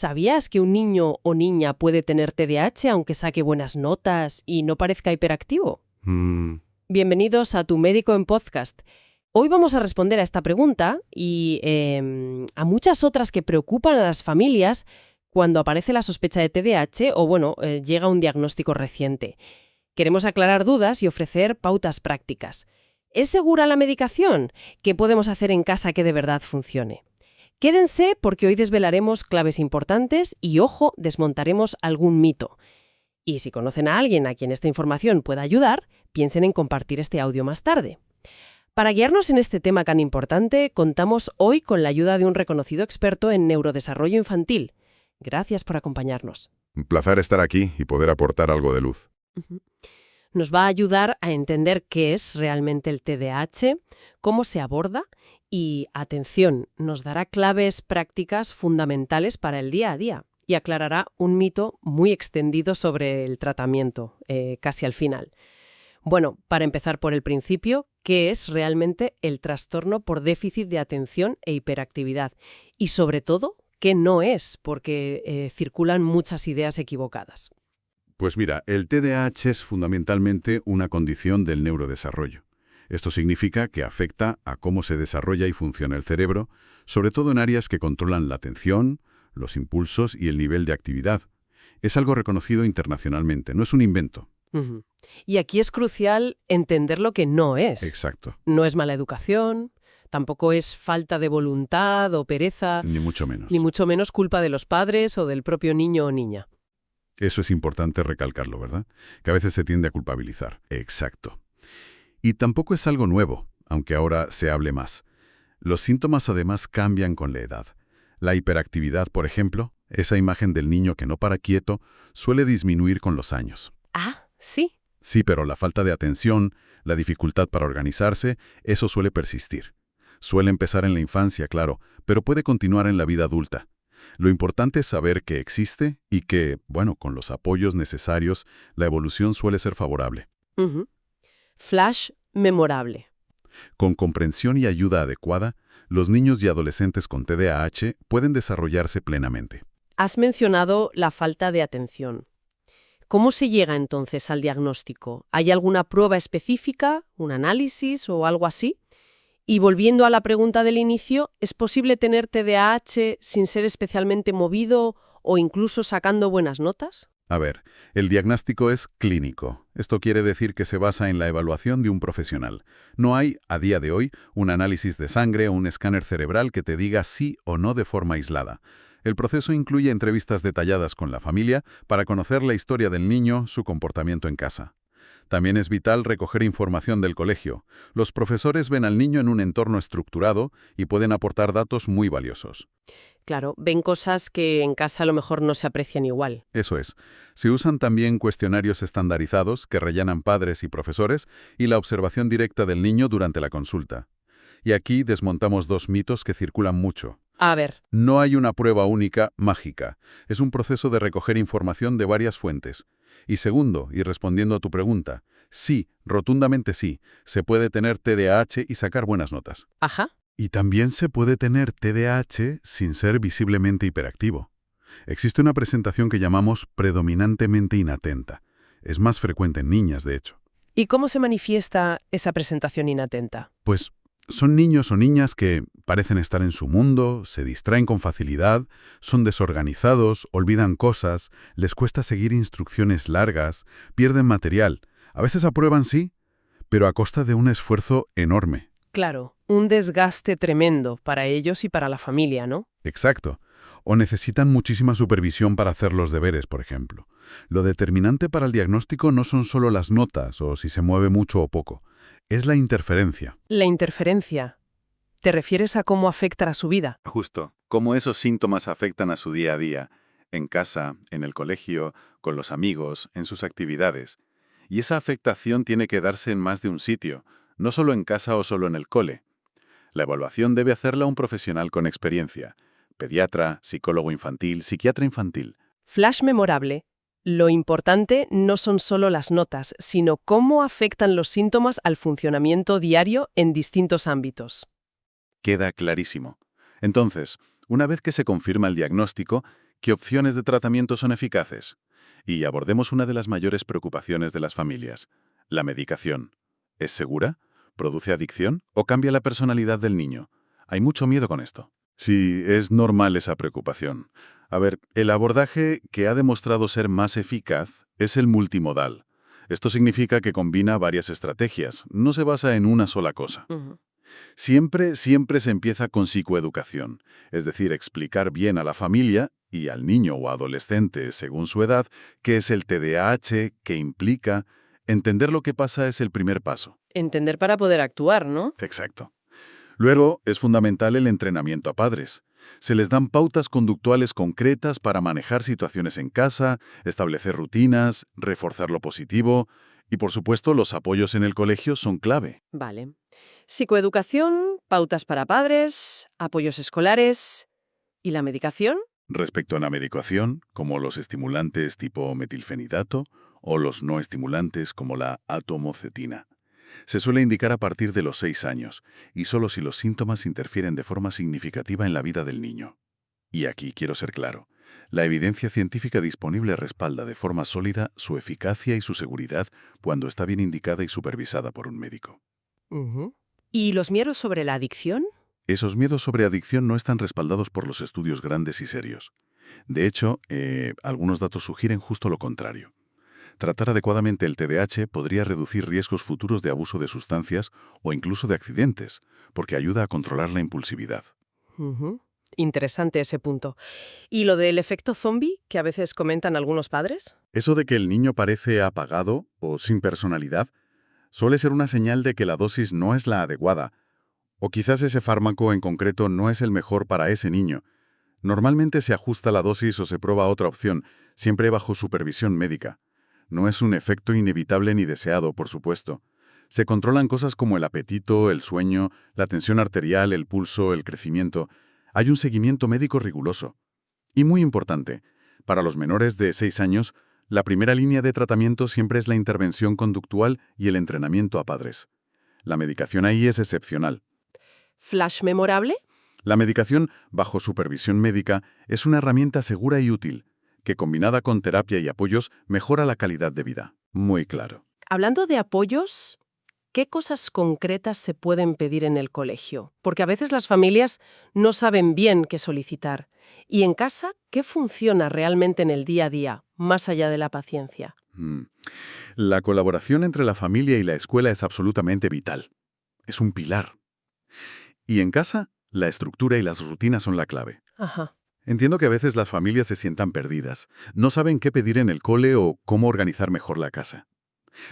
¿Sabías que un niño o niña puede tener TDAH aunque saque buenas notas y no parezca hiperactivo? Bienvenidos a Tu Médico en Podcast. Hoy vamos a responder a esta pregunta y a muchas otras que preocupan a las familias cuando aparece la sospecha de TDAH o, llega un diagnóstico reciente. Queremos aclarar dudas y ofrecer pautas prácticas. ¿Es segura la medicación? ¿Qué podemos hacer en casa que de verdad funcione? Quédense porque hoy desvelaremos claves importantes y, ojo, desmontaremos algún mito. Y si conocen a alguien a quien esta información pueda ayudar, piensen en compartir este audio más tarde. Para guiarnos en este tema tan importante, contamos hoy con la ayuda de un reconocido experto en neurodesarrollo infantil. Gracias por acompañarnos. Un placer estar aquí y poder aportar algo de luz. Nos va a ayudar a entender qué es realmente el TDAH, cómo se aborda y, atención, nos dará claves prácticas fundamentales para el día a día y aclarará un mito muy extendido sobre el tratamiento, casi al final. Bueno, para empezar por el principio, ¿qué es realmente el trastorno por déficit de atención e hiperactividad? Y sobre todo, ¿qué no es? Porque circulan muchas ideas equivocadas. Pues mira, el TDAH es fundamentalmente una condición del neurodesarrollo. Esto significa que afecta a cómo se desarrolla y funciona el cerebro, sobre todo en áreas que controlan la atención, los impulsos y el nivel de actividad. Es algo reconocido internacionalmente, no es un invento. Y aquí es crucial entender lo que no es. Exacto. No es mala educación, tampoco es falta de voluntad o pereza. Ni mucho menos. Ni mucho menos culpa de los padres o del propio niño o niña. Eso es importante recalcarlo, ¿verdad? Que a veces se tiende a culpabilizar. Exacto. Y tampoco es algo nuevo, aunque ahora se hable más. Los síntomas además cambian con la edad. La hiperactividad, por ejemplo, esa imagen del niño que no para quieto, suele disminuir con los años. Ah, sí. Sí, pero la falta de atención, la dificultad para organizarse, eso suele persistir. Suele empezar en la infancia, claro, pero puede continuar en la vida adulta. Lo importante es saber que existe y que, con los apoyos necesarios, la evolución suele ser favorable. Flash memorable. Con comprensión y ayuda adecuada, los niños y adolescentes con TDAH pueden desarrollarse plenamente. Has mencionado la falta de atención. ¿Cómo se llega entonces al diagnóstico? ¿Hay alguna prueba específica, un análisis o algo así? Y volviendo a la pregunta del inicio, ¿es posible tener TDAH sin ser especialmente movido o incluso sacando buenas notas? A ver, el diagnóstico es clínico. Esto quiere decir que se basa en la evaluación de un profesional. No hay, a día de hoy, un análisis de sangre o un escáner cerebral que te diga sí o no de forma aislada. El proceso incluye entrevistas detalladas con la familia para conocer la historia del niño, su comportamiento en casa. También es vital recoger información del colegio. Los profesores ven al niño en un entorno estructurado y pueden aportar datos muy valiosos. Claro, ven cosas que en casa a lo mejor no se aprecian igual. Eso es. Se usan también cuestionarios estandarizados que rellenan padres y profesores y la observación directa del niño durante la consulta. Y aquí desmontamos dos mitos que circulan mucho. A ver. No hay una prueba única, mágica. Es un proceso de recoger información de varias fuentes. Y segundo, y respondiendo a tu pregunta, sí, rotundamente sí, se puede tener TDAH y sacar buenas notas. Ajá. Y también se puede tener TDAH sin ser visiblemente hiperactivo. Existe una presentación que llamamos predominantemente inatenta. Es más frecuente en niñas, de hecho. ¿Y cómo se manifiesta esa presentación inatenta? Pues son niños o niñas que parecen estar en su mundo, se distraen con facilidad, son desorganizados, olvidan cosas, les cuesta seguir instrucciones largas, pierden material. A veces aprueban sí, pero a costa de un esfuerzo enorme. Claro, un desgaste tremendo para ellos y para la familia, ¿no? Exacto. O necesitan muchísima supervisión para hacer los deberes, por ejemplo. Lo determinante para el diagnóstico no son solo las notas o si se mueve mucho o poco. Es la interferencia. La interferencia. ¿Te refieres a cómo afecta a su vida? Justo. Cómo esos síntomas afectan a su día a día, en casa, en el colegio, con los amigos, en sus actividades. Y esa afectación tiene que darse en más de un sitio, no solo en casa o solo en el cole. La evaluación debe hacerla un profesional con experiencia. Pediatra, psicólogo infantil, psiquiatra infantil. Flash memorable. Lo importante no son solo las notas, sino cómo afectan los síntomas al funcionamiento diario en distintos ámbitos. Queda clarísimo. Entonces, una vez que se confirma el diagnóstico, ¿Qué opciones de tratamiento son eficaces? Y abordemos una de las mayores preocupaciones de las familias, la medicación. ¿Es segura? ¿Produce adicción? ¿O cambia la personalidad del niño? Hay mucho miedo con esto. Sí, es normal esa preocupación. A ver, el abordaje que ha demostrado ser más eficaz es el multimodal. Esto significa que combina varias estrategias, no se basa en una sola cosa. Ujú. Siempre se empieza con psicoeducación, es decir, explicar bien a la familia y al niño o adolescente, según su edad, qué es el TDAH, qué implica. Entender lo que pasa es el primer paso. Entender para poder actuar, ¿no? Exacto. Luego, es fundamental el entrenamiento a padres. Se les dan pautas conductuales concretas para manejar situaciones en casa, establecer rutinas, reforzar lo positivo y, por supuesto, los apoyos en el colegio son clave. Vale. Psicoeducación, pautas para padres, apoyos escolares. ¿Y la medicación? Respecto a la medicación, como los estimulantes tipo metilfenidato o los no estimulantes como la atomocetina. Se suele indicar a partir de los 6 años, y solo si los síntomas interfieren de forma significativa en la vida del niño. Y aquí quiero ser claro. La evidencia científica disponible respalda de forma sólida su eficacia y su seguridad cuando está bien indicada y supervisada por un médico. Ujú. ¿Y los miedos sobre la adicción? Esos miedos sobre adicción no están respaldados por los estudios grandes y serios. De hecho, algunos datos sugieren justo lo contrario. Tratar adecuadamente el TDAH podría reducir riesgos futuros de abuso de sustancias o incluso de accidentes, porque ayuda a controlar la impulsividad. Ujú. Interesante ese punto. ¿Y lo del efecto zombie que a veces comentan algunos padres? Eso de que el niño parece apagado o sin personalidad suele ser una señal de que la dosis no es la adecuada, o quizás ese fármaco en concreto no es el mejor para ese niño. Normalmente se ajusta la dosis o se prueba otra opción, siempre bajo supervisión médica. No es un efecto inevitable ni deseado, por supuesto. Se controlan cosas como el apetito, el sueño, la tensión arterial, el pulso, el crecimiento. Hay un seguimiento médico riguroso. Y muy importante, para los menores de 6 años, la primera línea de tratamiento siempre es la intervención conductual y el entrenamiento a padres. La medicación ahí es excepcional. ¿Flash memorable? La medicación bajo supervisión médica es una herramienta segura y útil, que combinada con terapia y apoyos mejora la calidad de vida. Muy claro. Hablando de apoyos, ¿qué cosas concretas se pueden pedir en el colegio? Porque a veces las familias no saben bien qué solicitar. Y en casa, ¿qué funciona realmente en el día a día, más allá de la paciencia? Mm. La colaboración entre la familia y la escuela es absolutamente vital. Es un pilar. Y en casa, la estructura y las rutinas son la clave. Ajá. Entiendo que a veces las familias se sientan perdidas, no saben qué pedir en el cole o cómo organizar mejor la casa.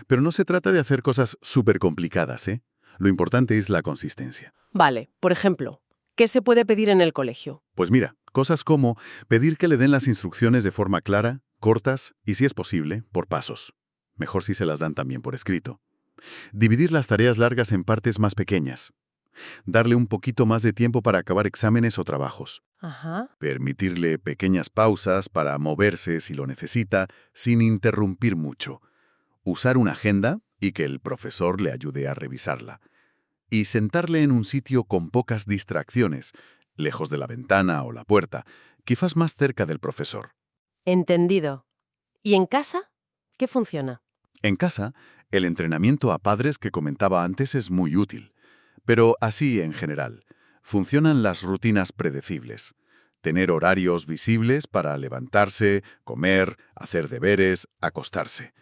Pero no se trata de hacer cosas súper complicadas, ¿eh? Lo importante es la consistencia. Vale, por ejemplo, ¿qué se puede pedir en el colegio? Pues mira, cosas como pedir que le den las instrucciones de forma clara, cortas y, si es posible, por pasos. Mejor si se las dan también por escrito. Dividir las tareas largas en partes más pequeñas. Darle un poquito más de tiempo para acabar exámenes o trabajos. Ajá. Permitirle pequeñas pausas para moverse si lo necesita, sin interrumpir mucho. Usar una agenda y que el profesor le ayude a revisarla. Y sentarle en un sitio con pocas distracciones, lejos de la ventana o la puerta, quizás más cerca del profesor. Entendido. ¿Y en casa? ¿Qué funciona? En casa, el entrenamiento a padres que comentaba antes es muy útil. Pero así en general, funcionan las rutinas predecibles. Tener horarios visibles para levantarse, comer, hacer deberes, acostarse.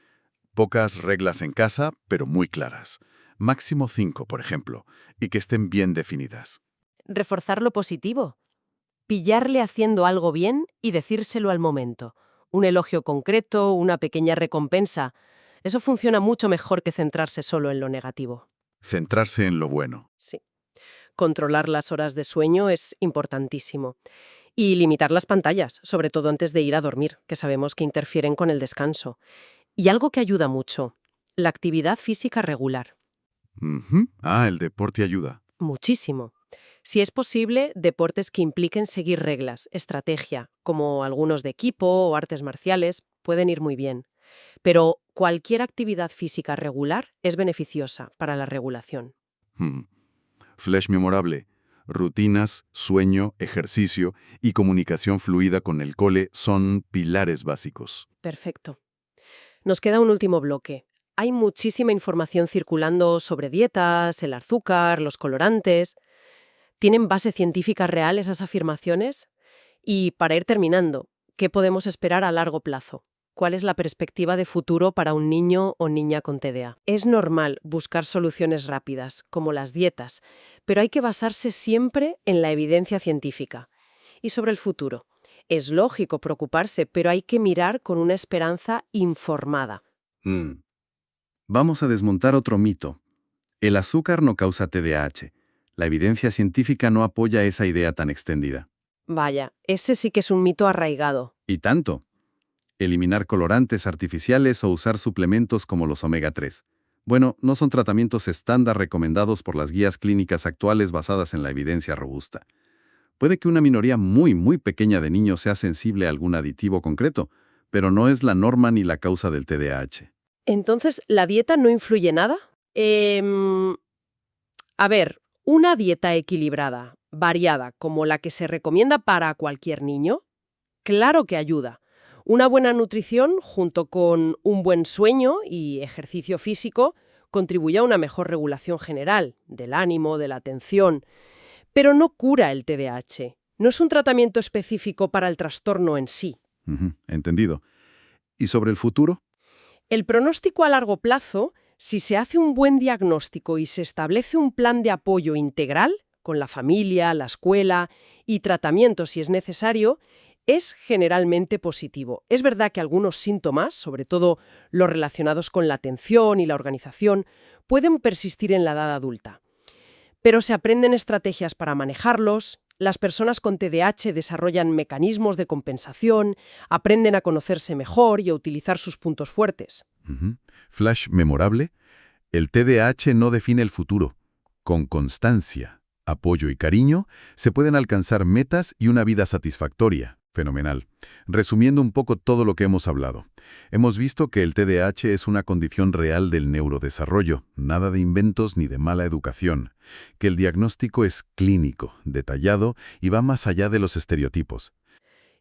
Pocas reglas en casa, pero muy claras. Máximo 5, por ejemplo, y que estén bien definidas. Reforzar lo positivo. Pillarle haciendo algo bien y decírselo al momento. Un elogio concreto, una pequeña recompensa. Eso funciona mucho mejor que centrarse solo en lo negativo. Centrarse en lo bueno. Sí. Controlar las horas de sueño es importantísimo. Y limitar las pantallas, sobre todo antes de ir a dormir, que sabemos que interfieren con el descanso. Y algo que ayuda mucho, la actividad física regular. Ujú. Ah, el deporte ayuda. Muchísimo. Si es posible, deportes que impliquen seguir reglas, estrategia, como algunos de equipo o artes marciales, pueden ir muy bien. Pero cualquier actividad física regular es beneficiosa para la regulación. Mm. Flash memorable. Rutinas, sueño, ejercicio y comunicación fluida con el cole son pilares básicos. Perfecto. Nos queda un último bloque. Hay muchísima información circulando sobre dietas, el azúcar, los colorantes. ¿Tienen base científica real esas afirmaciones? Y para ir terminando, ¿qué podemos esperar a largo plazo? ¿Cuál es la perspectiva de futuro para un niño o niña con TDA? Es normal buscar soluciones rápidas, como las dietas, pero hay que basarse siempre en la evidencia científica. Y sobre el futuro, es lógico preocuparse, pero hay que mirar con una esperanza informada. Vamos a desmontar otro mito. El azúcar no causa TDAH. La evidencia científica no apoya esa idea tan extendida. Vaya, ese sí que es un mito arraigado. Y tanto. Eliminar colorantes artificiales o usar suplementos como los omega 3. Bueno, no son tratamientos estándar recomendados por las guías clínicas actuales basadas en la evidencia robusta. Puede que una minoría muy pequeña de niños sea sensible a algún aditivo concreto, pero no es la norma ni la causa del TDAH. Entonces, ¿la dieta no influye nada? A ver, una dieta equilibrada, variada, como la que se recomienda para cualquier niño, claro que ayuda. Una buena nutrición, junto con un buen sueño y ejercicio físico, contribuye a una mejor regulación general del ánimo, de la atención, pero no cura el TDAH. No es un tratamiento específico para el trastorno en sí. Entendido. ¿Y sobre el futuro? El pronóstico a largo plazo, si se hace un buen diagnóstico y se establece un plan de apoyo integral, con la familia, la escuela y tratamiento si es necesario, es generalmente positivo. Es verdad que algunos síntomas, sobre todo los relacionados con la atención y la organización, pueden persistir en la edad adulta. Pero se aprenden estrategias para manejarlos, las personas con TDAH desarrollan mecanismos de compensación, aprenden a conocerse mejor y a utilizar sus puntos fuertes. Flash memorable. El TDAH no define el futuro. Con constancia, apoyo y cariño, se pueden alcanzar metas y una vida satisfactoria. Fenomenal. Resumiendo un poco todo lo que hemos hablado, hemos visto que el TDAH es una condición real del neurodesarrollo, nada de inventos ni de mala educación, que el diagnóstico es clínico, detallado y va más allá de los estereotipos.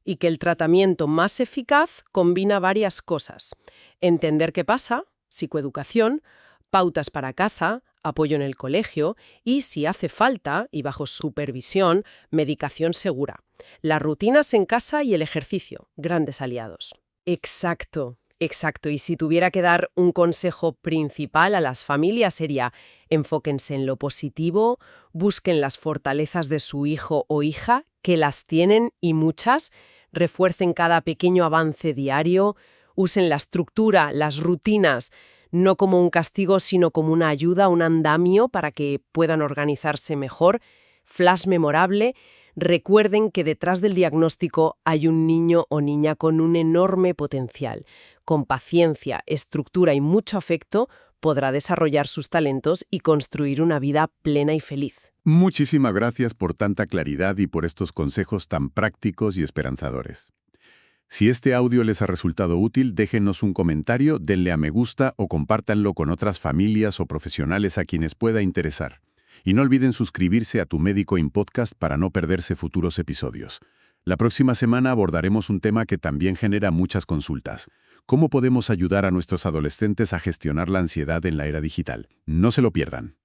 Y que el tratamiento más eficaz combina varias cosas. Entender qué pasa, psicoeducación, pautas para casa, apoyo en el colegio y, si hace falta, y bajo supervisión, medicación segura. Las rutinas en casa y el ejercicio, grandes aliados. Exacto. Y si tuviera que dar un consejo principal a las familias sería: enfóquense en lo positivo, busquen las fortalezas de su hijo o hija, que las tienen y muchas, refuercen cada pequeño avance diario, usen la estructura, las rutinas, no como un castigo, sino como una ayuda, un andamio para que puedan organizarse mejor. Flash memorable. Recuerden que detrás del diagnóstico hay un niño o niña con un enorme potencial. Con paciencia, estructura y mucho afecto, podrá desarrollar sus talentos y construir una vida plena y feliz. Muchísimas gracias por tanta claridad y por estos consejos tan prácticos y esperanzadores. Si este audio les ha resultado útil, déjenos un comentario, denle a me gusta o compártanlo con otras familias o profesionales a quienes pueda interesar. Y no olviden suscribirse a Tu Médico en Podcast para no perderse futuros episodios. La próxima semana abordaremos un tema que también genera muchas consultas: ¿cómo podemos ayudar a nuestros adolescentes a gestionar la ansiedad en la era digital? No se lo pierdan.